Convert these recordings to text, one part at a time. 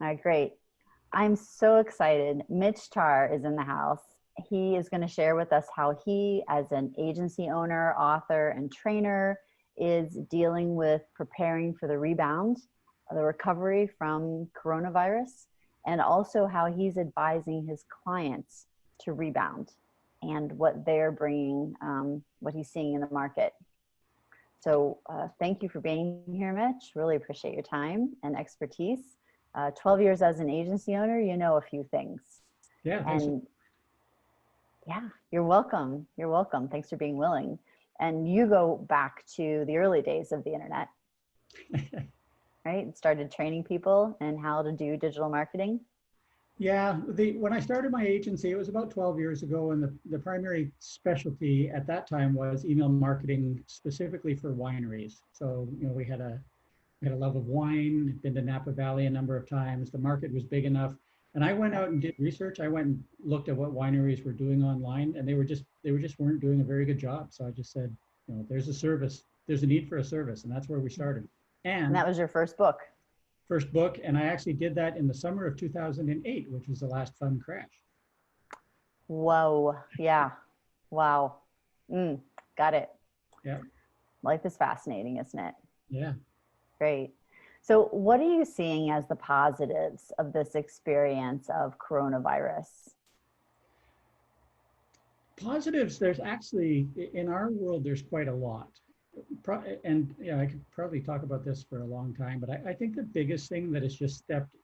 All right, great. I'm so excited. Mitch Tarr is in the house. He is going to share with us how he, as an agency owner, author, and trainer, is dealing with preparing for the rebound, the recovery from coronavirus, and also how he's advising his clients to rebound and what they're bringing, what he's seeing in the market. So thank you for being here, Mitch. Really appreciate your time and expertise. 12 years as an agency owner, you know a few things. Yeah, thanks. And yeah, you're welcome. You're welcome. Thanks for being willing. And you go back to the early days of the internet, right? And started training people in how to do digital marketing. Yeah, when I started my agency, it was about 12 years ago, and the primary specialty at that time was email marketing specifically for wineries. So, we had a love of wine, been to Napa Valley a number of times. The market was big enough. And I went out and did research. I went and looked at what wineries were doing online, and they just weren't doing a very good job. So I just said, there's a service, there's a need for a service, and that's where we started. And And that was your first book. first book, and I actually did that in the summer of 2008, which was the last fund crash. Whoa. Yeah. Wow. Got it. Yeah. Life is fascinating, isn't it? Yeah. Great. So what are you seeing as the positives of this experience of coronavirus? Positives, there's actually, in our world, there's quite a lot. And I could probably talk about this for a long time, but I think the biggest thing that has just stepped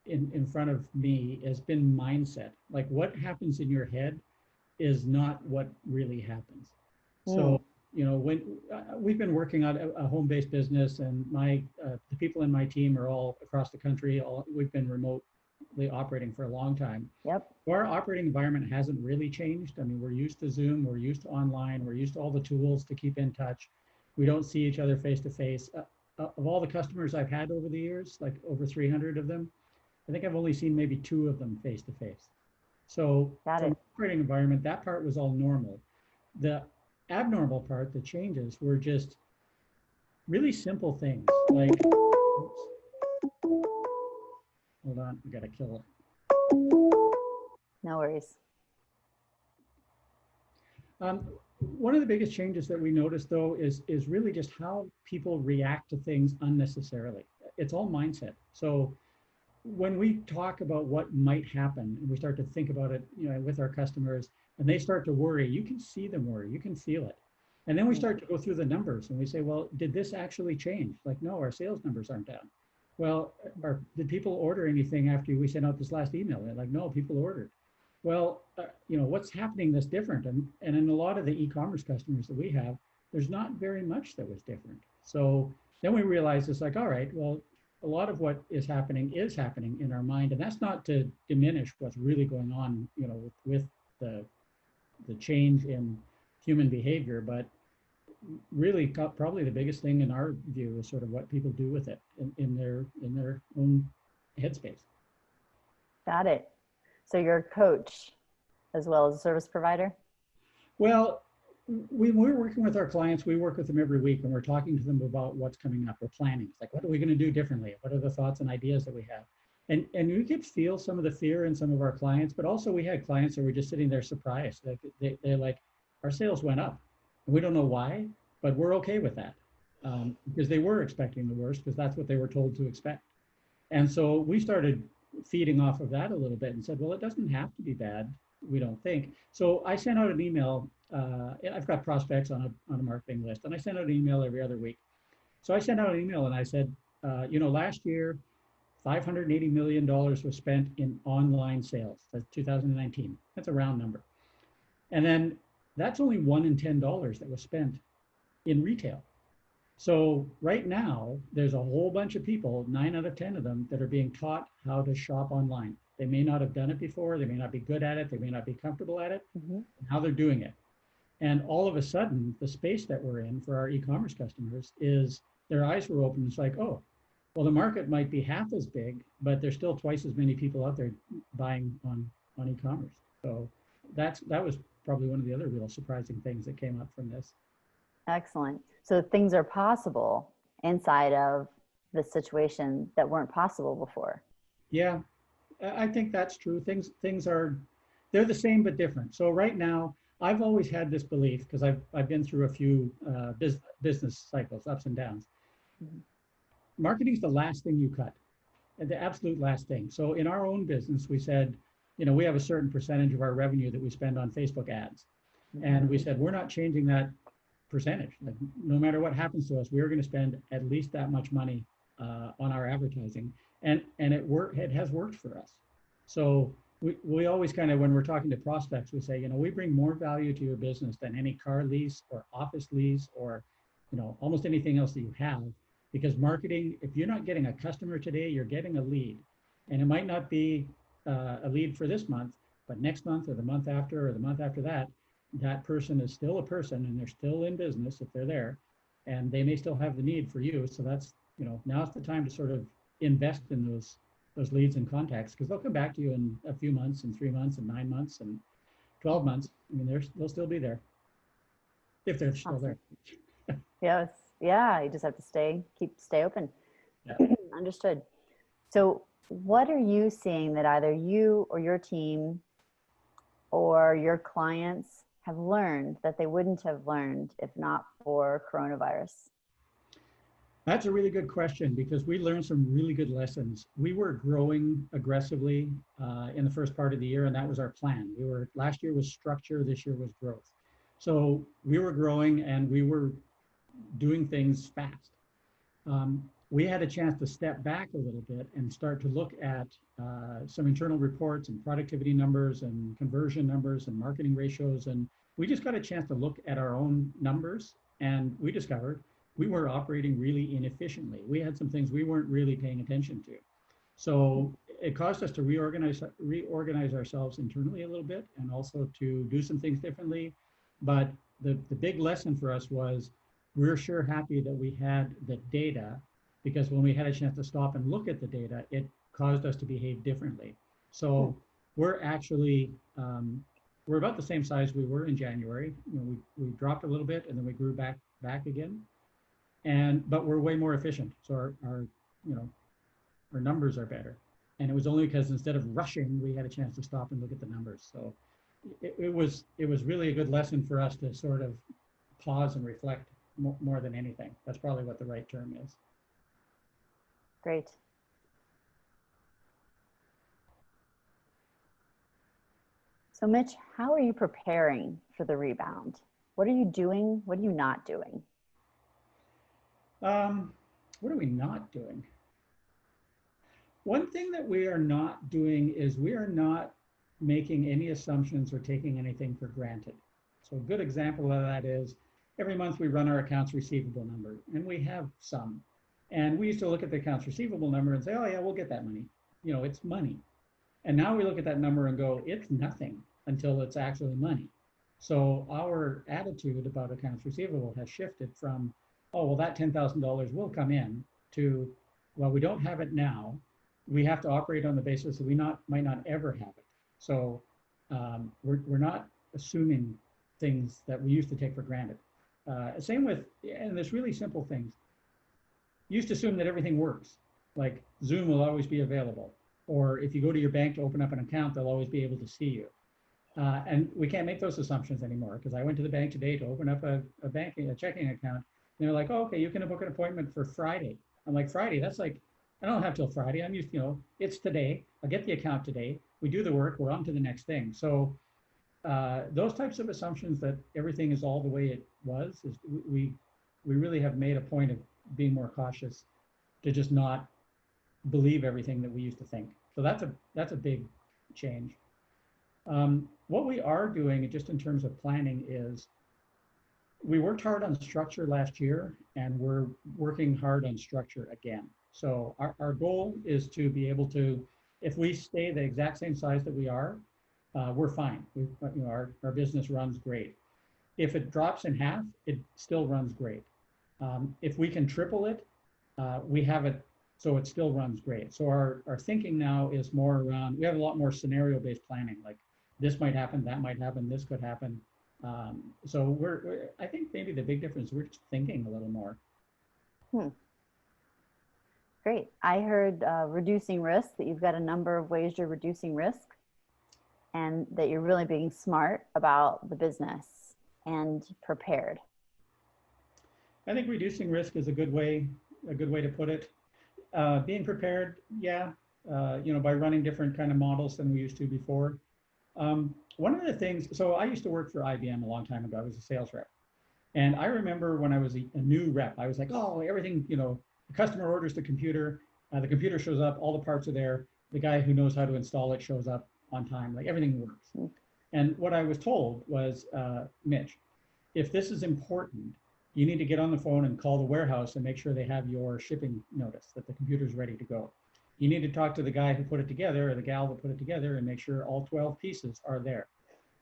in front of me has been mindset. Like, what happens in your head is not what really happens. So, when we've been working on a home-based business, and the people in my team are all across the country. We've been remotely operating for a long time. Yep. Our operating environment hasn't really changed. I mean, we're used to Zoom, we're used to online, we're used to all the tools to keep in touch. We don't see each other face to face. Of all the customers I've had over the years, like over 300 of them, I think I've only seen maybe 2 of them face to face. So from operating environment, that part was all normal. The abnormal part, the changes, were just really simple things like, hold on, we gotta kill it. No worries. One of the biggest changes that we noticed, though, is really just how people react to things unnecessarily. It's all mindset. So when we talk about what might happen and we start to think about it, with our customers, and they start to worry, you can see them worry, you can feel it. And then we start to go through the numbers and we say, well, did this actually change? Like, no, our sales numbers aren't down. Well, did people order anything after we sent out this last email? They're like, no, people ordered. Well, what's happening that's different? And in a lot of the e-commerce customers that we have, there's not very much that was different. So then we realized it's like, all right, well, a lot of what is happening in our mind. And that's not to diminish what's really going on, with the change in human behavior, but really probably the biggest thing in our view is sort of what people do with it in their own headspace. Got it. So you're a coach as well as a service provider? Well, when we're working with our clients, we work with them every week, and we're talking to them about what's coming up. We're planning. It's like, what are we going to do differently? What are the thoughts and ideas that we have? And we could feel some of the fear in some of our clients, but also we had clients that were just sitting there surprised. Like they're like, our sales went up. And we don't know why, but we're okay with that, because they were expecting the worst, because that's what they were told to expect. And so we started feeding off of that a little bit and said, well, it doesn't have to be bad, we don't think. So I sent out an email. I've got prospects on a marketing list, and I send out an email every other week. So I sent out an email and I said, last year, $580 million was spent in online sales. That's 2019. That's a round number. And then that's only $1 in $10 that was spent in retail. So right now, there's a whole bunch of people, 9 out of 10 of them, that are being taught how to shop online. They may not have done it before. They may not be good at it. They may not be comfortable at it. Now they're doing it. And all of a sudden, the space that we're in for our e-commerce customers is their eyes were open. It's like, oh, well, the market might be half as big, but there's still twice as many people out there buying on e-commerce. So that was probably one of the other real surprising things that came up from this. Excellent. So things are possible inside of the situation that weren't possible before. Yeah, I think that's true. Things are, they're the same but different. So right now, I've always had this belief because I've been through a few business cycles, ups and downs. Mhm. Marketing's the last thing you cut, the absolute last thing. So in our own business, we said, we have a certain percentage of our revenue that we spend on Facebook ads, and we said we're not changing that percentage. Like, no matter what happens to us, we're going to spend at least that much money on our advertising, and it has worked for us. So we always kind of, when we're talking to prospects, we say, we bring more value to your business than any car lease or office lease or almost anything else that you have, because marketing, if you're not getting a customer today, you're getting a lead, and it might not be a lead for this month, but next month or the month after or the month after that, that person is still a person and they're still in business if they're there, and they may still have the need for you. So that's, now's the time to sort of invest in those leads and contacts, because they'll come back to you in a few months and 3 months and 9 months and 12 months. I mean, they'll still be there if they're still there. Awesome. Yes. Yeah. You just have to stay open. Yeah. Understood. So what are you seeing that either you or your team or your clients have learned that they wouldn't have learned if not for coronavirus? That's a really good question, because we learned some really good lessons. We were growing aggressively in the first part of the year, and that was our plan. Last year was structure, this year was growth. So we were growing and we were doing things fast. We had a chance to step back a little bit and start to look at some internal reports and productivity numbers and conversion numbers and marketing ratios. And we just got a chance to look at our own numbers, and we discovered we were operating really inefficiently. We had some things we weren't really paying attention to. So it caused us to reorganize ourselves internally a little bit, and also to do some things differently. But the big lesson for us was, we're sure happy that we had the data, because when we had a chance to stop and look at the data, it caused us to behave differently. So we're actually, we're about the same size we were in January. We dropped a little bit and then we grew back again. But we're way more efficient. So our numbers are better. And it was only because instead of rushing, we had a chance to stop and look at the numbers. So it was really a good lesson for us to sort of pause and reflect more than anything. That's probably what the right term is. Great. So Mitch, how are you preparing for the rebound? What are you doing? What are you not doing? What are we not doing? One thing that we are not doing is we are not making any assumptions or taking anything for granted. So a good example of that is, every month we run our accounts receivable number, and we have some. And we used to look at the accounts receivable number and say, oh yeah, we'll get that money. It's money. And now we look at that number and go, it's nothing until it's actually money. So our attitude about accounts receivable has shifted from, oh, well, that $10,000 will come in, to, well, we don't have it now. We have to operate on the basis that we might not ever have it. So we're not assuming things that we used to take for granted. Same with, and there's really simple things. You used to assume that everything works, like Zoom will always be available, or if you go to your bank to open up an account, they'll always be able to see you. And we can't make those assumptions anymore, because I went to the bank today to open up a checking account, and they're like, oh, okay, you can book an appointment for Friday. I'm like, Friday? That's like, I don't have till Friday. I'm used, it's today. I'll get the account today. We do the work. We're on to the next thing. So those types of assumptions that everything is all the way it was, is we really have made a point of being more cautious, to just not believe everything that we used to think. So that's a big change. What we are doing, just in terms of planning, is we worked hard on structure last year, and we're working hard on structure again. So our goal is to be able to, if we stay the exact same size that we are, we're fine. Our business runs great. If it drops in half, it still runs great. If we can triple it, we have it so it still runs great. So our thinking now is more around, we have a lot more scenario-based planning, like this might happen, that might happen, this could happen. So I think maybe the big difference, we're just thinking a little more. Great. I heard reducing risk, that you've got a number of ways you're reducing risk and that you're really being smart about the business and prepared. I think reducing risk is a good way to put it. Being prepared, yeah, by running different kind of models than we used to before. One of the things, so I used to work for IBM a long time ago. I was a sales rep. And I remember when I was a new rep, I was like, oh, everything, the customer orders the computer shows up, all the parts are there. The guy who knows how to install it shows up on time, like everything works. And what I was told was, Mitch, if this is important, you need to get on the phone and call the warehouse and make sure they have your shipping notice that the computer's ready to go. You need to talk to the guy who put it together or the gal that put it together and make sure all 12 pieces are there.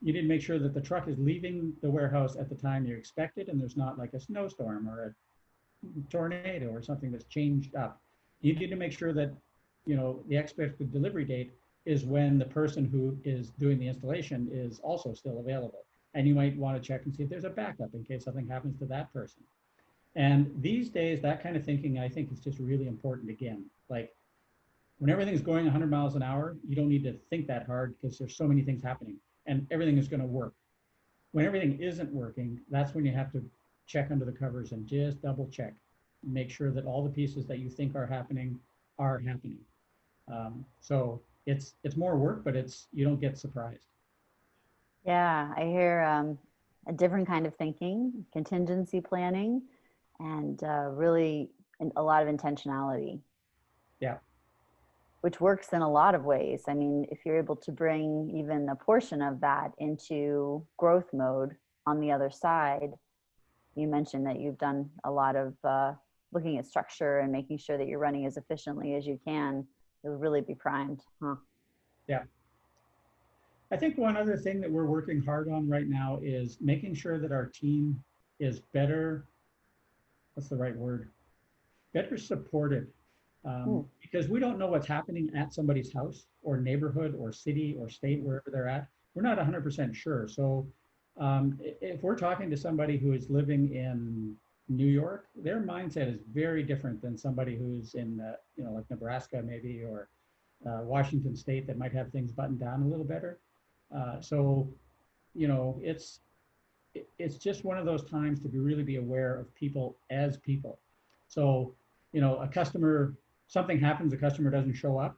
You need to make sure that the truck is leaving the warehouse at the time you expected and there's not like a snowstorm or a tornado or something that's changed up. You need to make sure that, the expected delivery date is when the person who is doing the installation is also still available. And you might want to check and see if there's a backup in case something happens to that person. And these days, that kind of thinking, I think, is just really important again. Like when everything's going 100 miles an hour, you don't need to think that hard because there's so many things happening and everything is going to work. When everything isn't working, that's when you have to check under the covers and just double check. Make sure that all the pieces that you think are happening are happening. So it's more work, but you don't get surprised. Yeah, I hear a different kind of thinking, contingency planning, and really a lot of intentionality. Yeah. Which works in a lot of ways. I mean, if you're able to bring even a portion of that into growth mode on the other side, you mentioned that you've done a lot of looking at structure and making sure that you're running as efficiently as you can. You'll really be primed, huh? Yeah. I think one other thing that we're working hard on right now is making sure that our team is better, what's the right word? Better supported. Because we don't know what's happening at somebody's house or neighborhood or city or state, wherever they're at. We're not 100% sure. So if we're talking to somebody who is living in New York, their mindset is very different than somebody who's in, like Nebraska maybe, or Washington State that might have things buttoned down a little better. So, it's just one of those times to really be aware of people as people. So, a customer, something happens, the customer doesn't show up,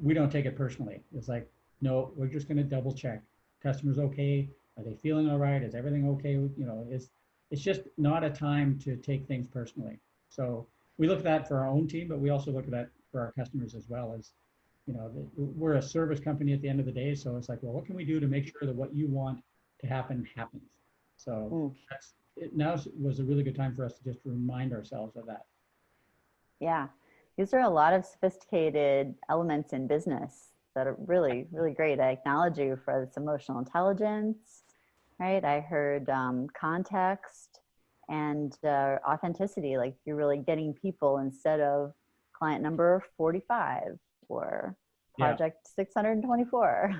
we don't take it personally. It's like, no, we're just going to double check. Customer's okay. Are they feeling all right? Is everything okay? It's just not a time to take things personally. So we look at that for our own team, but we also look at that for our customers as well. As we're a service company at the end of the day. So it's like, well, what can we do to make sure that what you want to happen happens? So now was a really good time for us to just remind ourselves of that. Yeah, these are a lot of sophisticated elements in business that are really, really great. I acknowledge you for this emotional intelligence, right? I heard context and authenticity, like you're really getting people instead of client number 45 or project 624.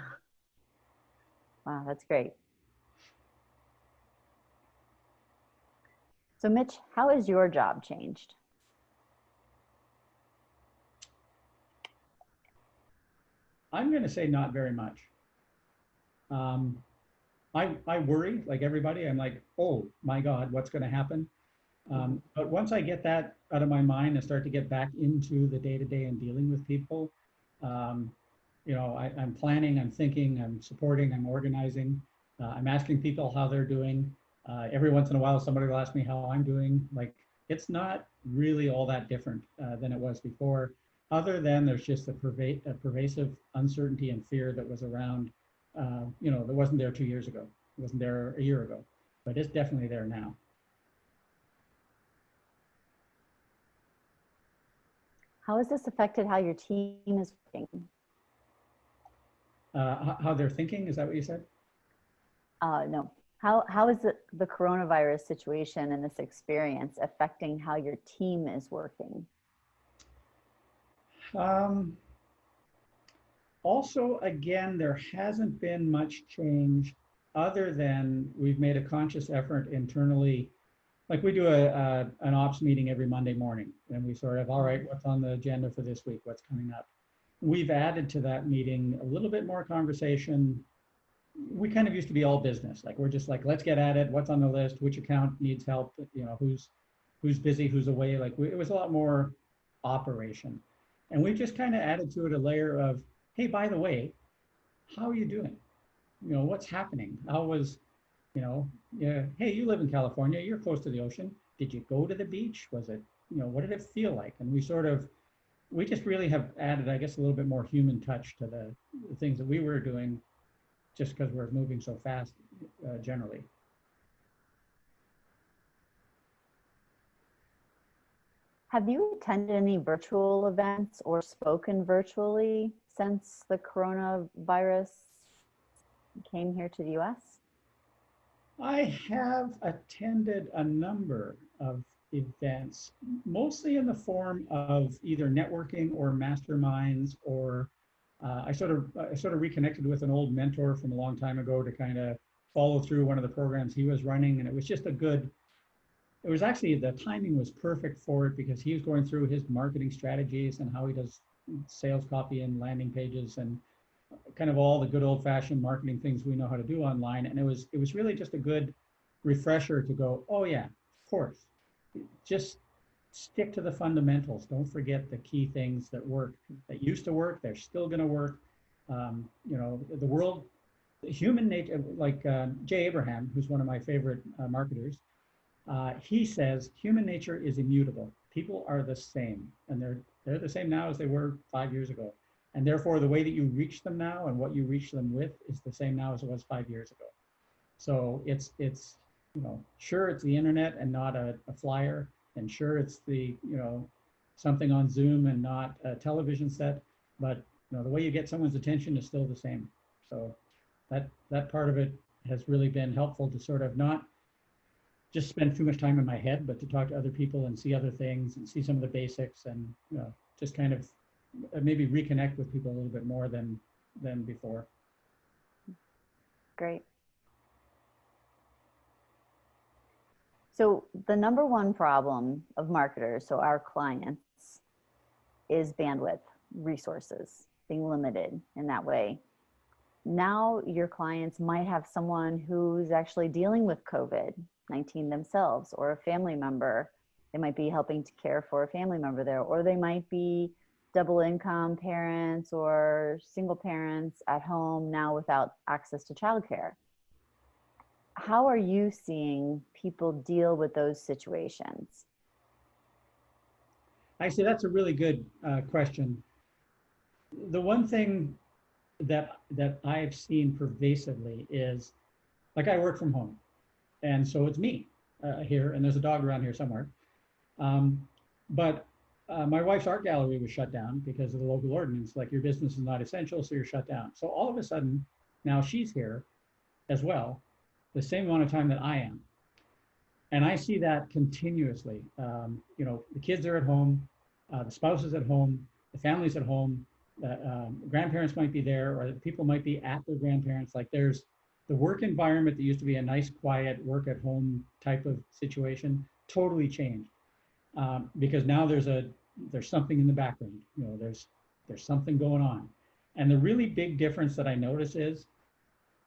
Wow, that's great. So Mitch, how has your job changed? I'm going to say not very much. I worry like everybody. I'm like, oh my God, what's going to happen? But once I get that out of my mind and start to get back into the day-to-day and dealing with people, I'm planning, I'm thinking, I'm supporting, I'm organizing. I'm asking people how they're doing. Every once in a while, somebody will ask me how I'm doing. Like, it's not really all that different than it was before, other than there's just a pervasive uncertainty and fear that was around, that wasn't there 2 years ago. It wasn't there a year ago, but it's definitely there now. How has this affected how your team is working? How they're thinking, is that what you said? No. How is the coronavirus situation and this experience affecting how your team is working? Also, again, there hasn't been much change other than we've made a conscious effort internally like we do an ops meeting every Monday morning, and we sort of, all right, what's on the agenda for this week? What's coming up? We've added to that meeting a little bit more conversation. We kind of used to be all business. Like we're just like, let's get at it. What's on the list? Which account needs help? You know, who's busy, who's away. Like it was a lot more operation. And we just kind of added to it a layer of, hey, by the way, how are you doing? You know, what's happening? How was, you know, yeah, hey, you live in California, you're close to the ocean. Did you go to the beach? Was it, you know, what did it feel like? And we just really have added, I guess, a little bit more human touch to the things that we were doing just because we're moving so fast generally. Have you attended any virtual events or spoken virtually since the coronavirus came here to the US? I have attended a number of events, mostly in the form of either networking or masterminds, or I sort of reconnected with an old mentor from a long time ago to kind of follow through one of the programs he was running, and it was just a good. It was actually, the timing was perfect for it because he was going through his marketing strategies and how he does sales copy and landing pages and kind of all the good old fashioned marketing things we know how to do online. And it was really just a good refresher to go, oh yeah, of course, just stick to the fundamentals. Don't forget the key things that work, that used to work. They're still going to work. You know, the world, human nature, like Jay Abraham, who's one of my favorite marketers, he says human nature is immutable. People are the same, and they're the same now as they were 5 years ago. And therefore, the way that you reach them now and what you reach them with is the same now as it was 5 years ago. So it's you know, sure, it's the internet and not a flyer, and sure, it's the, you know, something on Zoom and not a television set, but you know, the way you get someone's attention is still the same. So that part of it has really been helpful to sort of not just spend too much time in my head, but to talk to other people and see other things and see some of the basics, and you know, just kind of maybe reconnect with people a little bit more than before. Great. So the number one problem of marketers, so our clients, is bandwidth, resources, being limited in that way. Now your clients might have someone who's actually dealing with COVID-19 themselves, or a family member. They might be helping to care for a family member there, or they might be double income parents or single parents at home now without access to childcare. How are you seeing people deal with those situations? Actually, that's a really good question. The one thing that I've seen pervasively is, like, I work from home, and so it's me here, and there's a dog around here somewhere. But my wife's art gallery was shut down because of the local ordinance, like your business is not essential, so you're shut down. So all of a sudden, now she's here as well, the same amount of time that I am. And I see that continuously. You know, the kids are at home, the spouse is at home, the family's at home, grandparents might be there, or people might be at their grandparents. Like there's the work environment that used to be a nice, quiet work at home type of situation, totally changed. Because now there's something in the background. You know, there's something going on. And the really big difference that I notice is,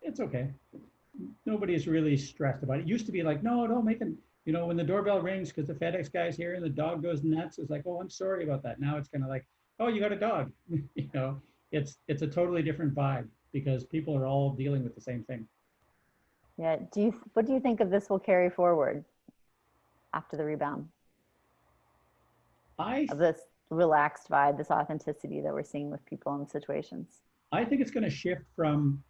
it's okay. Nobody's really stressed about it. It used to be like, no, don't make them, you know, when the doorbell rings because the FedEx guy's here and the dog goes nuts, it's like, oh, I'm sorry about that. Now it's kind of like, oh, you got a dog. You know, it's a totally different vibe because people are all dealing with the same thing. Yeah. What do you think of this will carry forward after the rebound? Of this relaxed vibe, this authenticity that we're seeing with people in situations? I think it's going to shift from,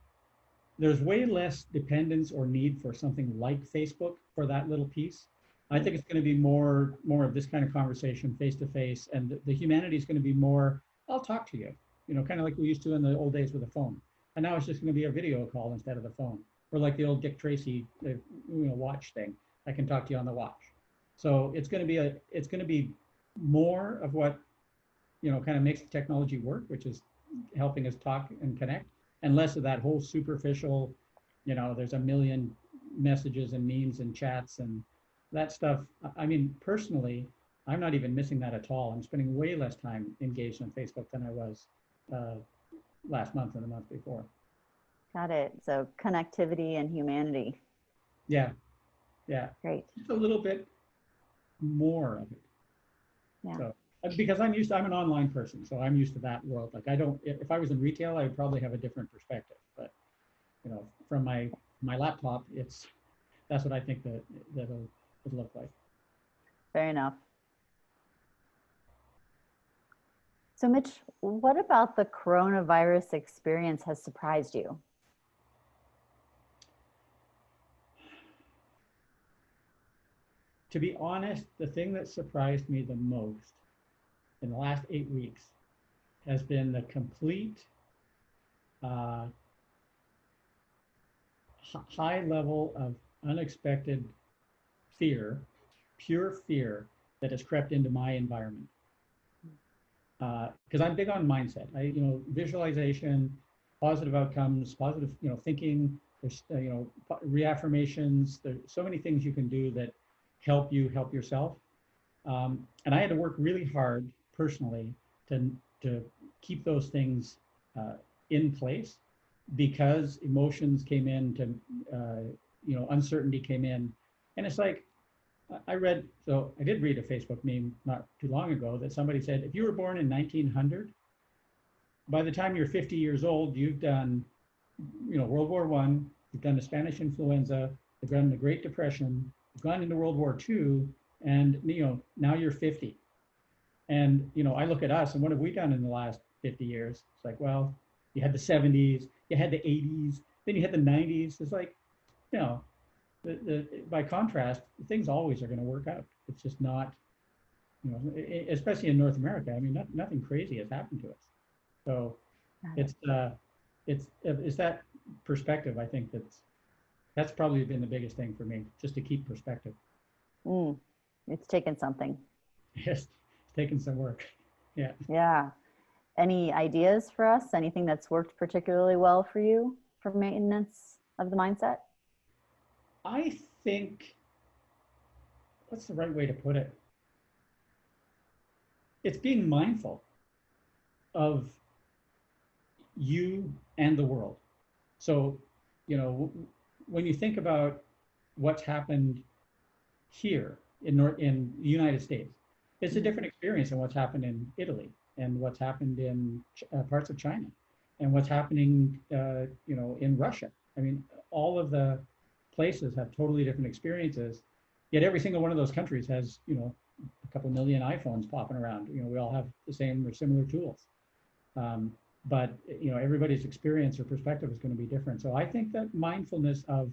there's way less dependence or need for something like Facebook for that little piece. I think it's going to be more of this kind of conversation face to face, and the humanity is going to be more, I'll talk to you, you know, kind of like we used to in the old days with the phone. And now it's just going to be a video call instead of the phone, or like the old Dick Tracy, you know, watch thing. I can talk to you on the watch. So it's going to be more of what, you know, kind of makes the technology work, which is helping us talk and connect, and less of that whole superficial, you know, there's a million messages and memes and chats and that stuff, I mean, personally, I'm not even missing that at all. I'm spending way less time engaged on Facebook than I was uh, last month and the month before. Got it. So connectivity and humanity. Yeah, yeah. Great. Just a little bit more of it. Yeah. So, because I'm an online person, so I'm used to that world. Like I don't, if I was in retail, I would probably have a different perspective. But from my laptop, that's what I think that it'll look like. Fair enough. So Mitch, what about the coronavirus experience has surprised you? To be honest, the thing that surprised me the most in the last 8 weeks has been the complete uh, high level of unexpected fear, pure fear that has crept into my environment. Because I'm big on mindset. Visualization, positive outcomes, positive, thinking. There's, reaffirmations. There's so many things you can do that help you help yourself. And I had to work really hard personally to keep those things in place because emotions came in uncertainty came in. And it's like, I did read a Facebook meme not too long ago that somebody said, if you were born in 1900, by the time you're 50 years old, you've done, World War One, you've done the Spanish influenza, you've done the Great Depression, you've gone into World War II, and, now you're 50. And, I look at us and what have we done in the last 50 years? It's like, well, you had the 70s, you had the 80s, then you had the 90s. It's like, you know, by contrast, things always are going to work out. It's just not, especially in North America. I mean, nothing crazy has happened to us. So it's that perspective. I think that's probably been the biggest thing for me, just to keep perspective. It's taken something. Yes, it's taken some work. Yeah. Yeah. Any ideas for us? Anything that's worked particularly well for you for maintenance of the mindset? I think, what's the right way to put it? It's being mindful of you and the world. So, when you think about what's happened here in the United States, it's a different experience than what's happened in Italy and what's happened in parts of China and what's happening, in Russia. I mean, all of the places have totally different experiences. Yet every single one of those countries has, a couple million iPhones popping around. We all have the same or similar tools. But everybody's experience or perspective is going to be different. So I think that mindfulness of,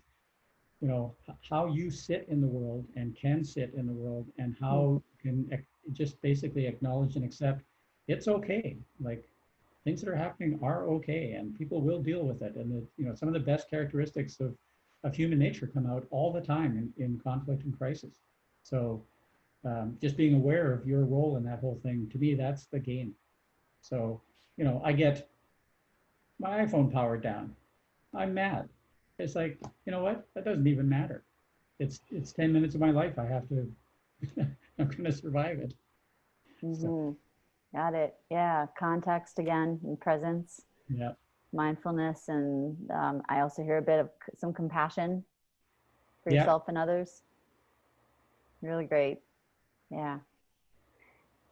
how you sit in the world and can sit in the world and how you can just basically acknowledge and accept it's okay. Like things that are happening are okay and people will deal with it. And some of the best characteristics of human nature come out all the time in conflict and crisis. So just being aware of your role in that whole thing, to me, that's the game. So, I get my iPhone powered down. I'm mad. It's like, you know what? That doesn't even matter. It's 10 minutes of my life. I have to, I'm going to survive it. So, Got it. Yeah. Context again and presence, yeah. mindfulness. And I also hear a bit of some compassion for Yeah. yourself and others. Really great. Yeah.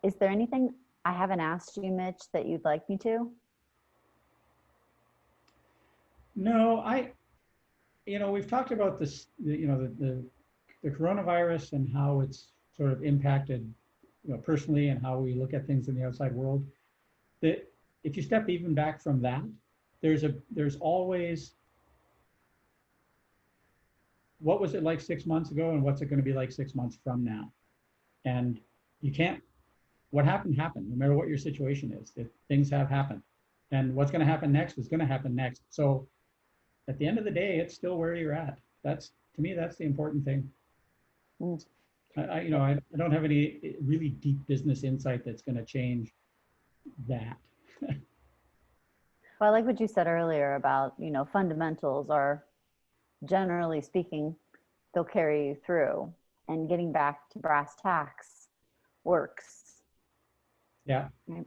Is there anything I haven't asked you, Mitch, that you'd like me to? No, we've talked about this, the coronavirus and how it's sort of impacted, personally and how we look at things in the outside world. That if you step even back from that, there's always what was it like 6 months ago and what's it going to be like 6 months from now? And you can't, what happened, no matter what your situation is. Things have happened. And what's going to happen next is going to happen next. So at the end of the day, it's still where you're at. To me, that's the important thing. I don't have any really deep business insight that's going to change that. Well, I like what you said earlier about, fundamentals are, generally speaking, they'll carry you through. and getting back to brass tacks works. Yeah. Right?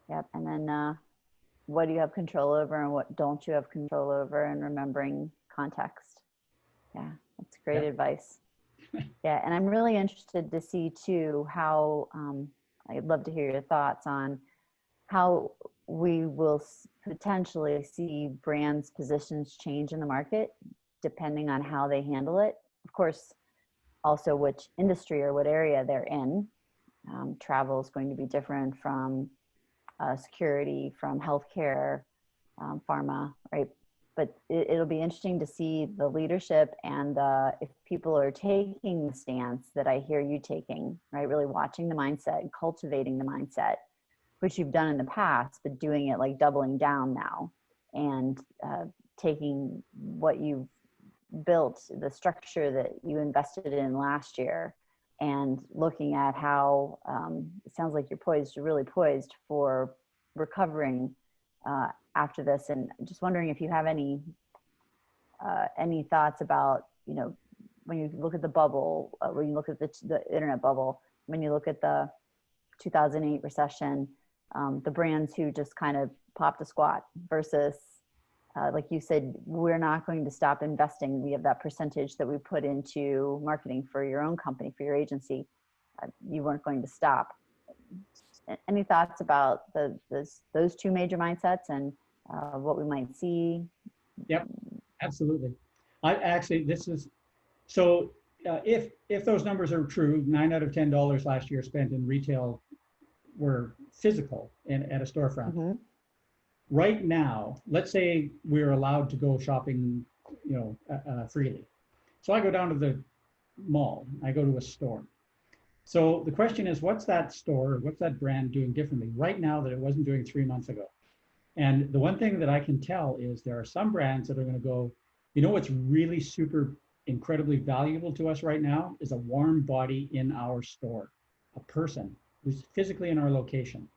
Yep. And then what do you have control over and what don't you have control over, and remembering context. Yeah, that's great advice. Yeah, and I'm really interested to see too how, I'd love to hear your thoughts on how we will potentially see brands' positions change in the market depending on how they handle it. Of course, also which industry or what area they're in. Travel is going to be different from security, from healthcare, pharma, right? But it'll be interesting to see the leadership and if people are taking the stance that I hear you taking, right? Really watching the mindset and cultivating the mindset, which you've done in the past, but doing it like doubling down now, and taking what you've built, the structure that you invested in last year, and looking at how it sounds like you're really poised for recovering after this. And just wondering if you have any thoughts about, when you look at the bubble, when you look at the internet bubble, when you look at the 2008 recession, the brands who just kind of popped a squat versus, like you said, we're not going to stop investing. We have that percentage that we put into marketing for your own company, for your agency. You weren't going to stop. Any thoughts about those two major mindsets and what we might see? Yep, absolutely. I actually, so if those numbers are true, 9 out of $10 last year spent in retail were physical and at a storefront. Mm-hmm. Right now, let's say we're allowed to go shopping, freely. So I go down to the mall, I go to a store. So the question is, what's that store, what's that brand doing differently right now that it wasn't doing 3 months ago? And the one thing that I can tell is there are some brands that are going to go, what's really super incredibly valuable to us right now is a warm body in our store, a person who's physically in our location.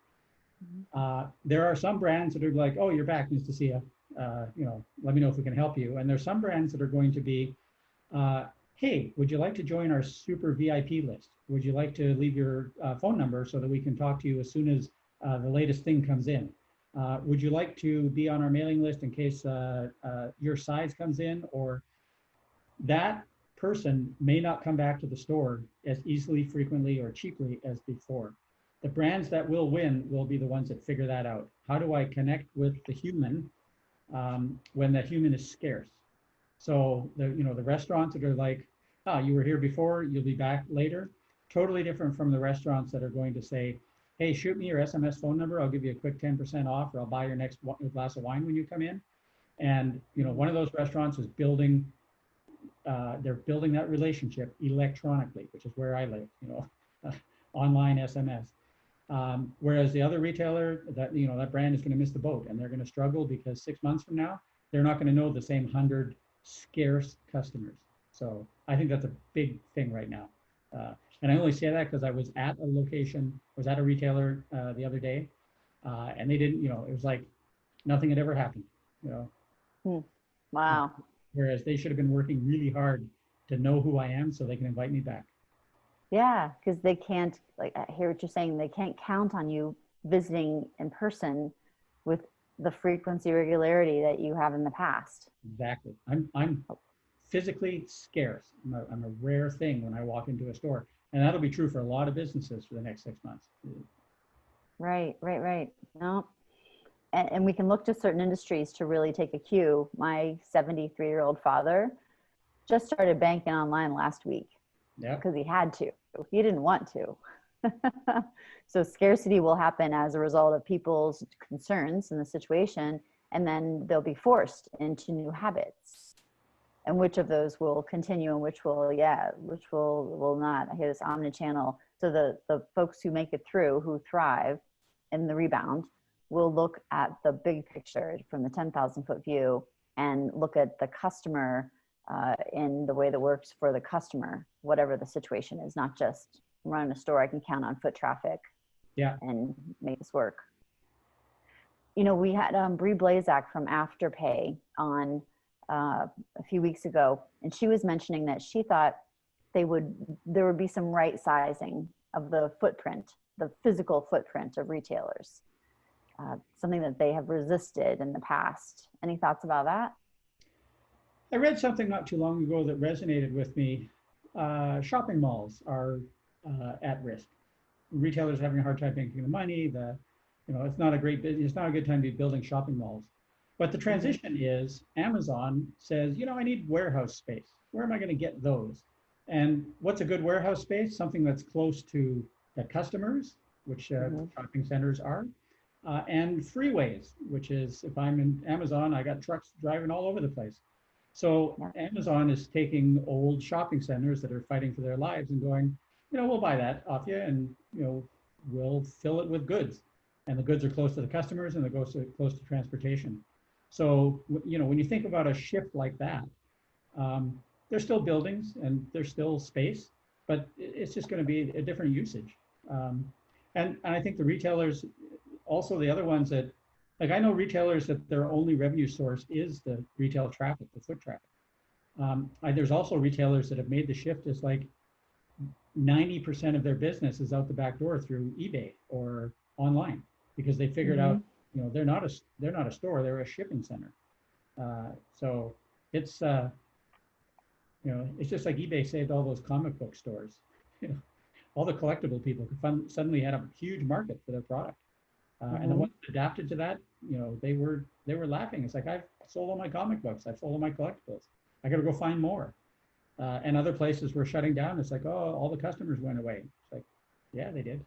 There are some brands that are like, oh, you're back, nice to see you. Let me know if we can help you. And there's some brands that are going to be, hey, would you like to join our super VIP list? Would you like to leave your phone number so that we can talk to you as soon as the latest thing comes in? Would you like to be on our mailing list in case your size comes in? Or that person may not come back to the store as easily, frequently, or cheaply as before. The brands that will win will be the ones that figure that out. How do I connect with the human when that human is scarce? So the restaurants that are like, oh, you were here before, you'll be back later. Totally different from the restaurants that are going to say, hey, shoot me your SMS phone number. I'll give you a quick 10% off, or I'll buy your next glass of wine when you come in. And one of those restaurants is building, they're building that relationship electronically, which is where I live, online SMS. Whereas the other retailer, that brand is going to miss the boat, and they're going to struggle because 6 months from now, they're not going to know the same 100 scarce customers. So I think that's a big thing right now. And I only say that because I was at a location, was at a retailer the other day, and they didn't, it was like nothing had ever happened, Wow. Whereas they should have been working really hard to know who I am so they can invite me back. Yeah, because they can't, like, I hear what you're saying, they can't count on you visiting in person with the frequency, regularity that you have in the past. Exactly. I'm physically scarce. I'm a rare thing when I walk into a store. And that'll be true for a lot of businesses for the next 6 months. Right. No. And we can look to certain industries to really take a cue. My 73-year-old father just started banking online last week. Yeah. Because he had to. He didn't want to. So scarcity will happen as a result of people's concerns in the situation, and then they'll be forced into new habits. And which of those will continue and which will not. I hear this omnichannel. So the folks who make it through, who thrive in the rebound, will look at the big picture from the 10,000-foot view and look at the customer in the way that works for the customer, whatever the situation is, not just run a store I can count on foot traffic and make this work. We had Bree Blazak from Afterpay on a few weeks ago, and she was mentioning that she thought there would be some right sizing of the footprint, the physical footprint of retailers, something that they have resisted in the past. Any thoughts about that? I read something not too long ago that resonated with me. Shopping malls are at risk. Retailers are having a hard time making the money. It's not a it's not a good time to be building shopping malls. But the transition is Amazon says, I need warehouse space. Where am I going to get those? And what's a good warehouse space? Something that's close to the customers, which shopping centers are, and freeways, which is if I'm in Amazon, I got trucks driving all over the place. So Amazon is taking old shopping centers that are fighting for their lives and going, we'll buy that off you, and we'll fill it with goods, and the goods are close to the customers, and they're close to transportation. So when you think about a shift like that, there's still buildings and there's still space, but it's just going to be a different usage. And I think the retailers, also the other ones that, like I know retailers that their only revenue source is the retail traffic, the foot traffic. There's also retailers that have made the shift. It's like 90% of their business is out the back door through eBay or online, because they figured out, they're not a store, they're a shipping center. So it's it's just like eBay saved all those comic book stores. All the collectible people suddenly had a huge market for their product. And the ones that adapted to that, they were laughing. It's like, I've sold all my comic books, I've sold all my collectibles, I got to go find more. And other places were shutting down. It's like, oh, all the customers went away. It's like, yeah, they did.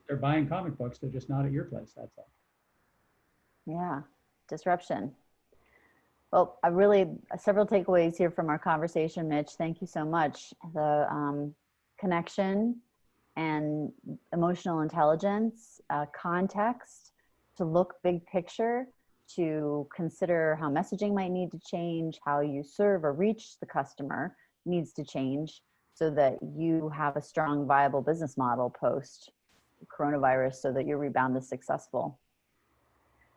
They're buying comic books. They're just not at your place. That's all. Yeah, disruption. Well, several takeaways here from our conversation, Mitch. Thank you so much. The connection and emotional intelligence, context, to look big picture, to consider how messaging might need to change, how you serve or reach the customer needs to change, so that you have a strong, viable business model post coronavirus, so that your rebound is successful.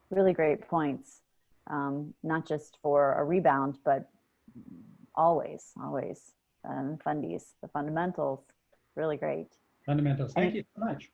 Really great points, not just for a rebound, but always. Fundies, the fundamentals, really great. Fundamentals. Thank you so much.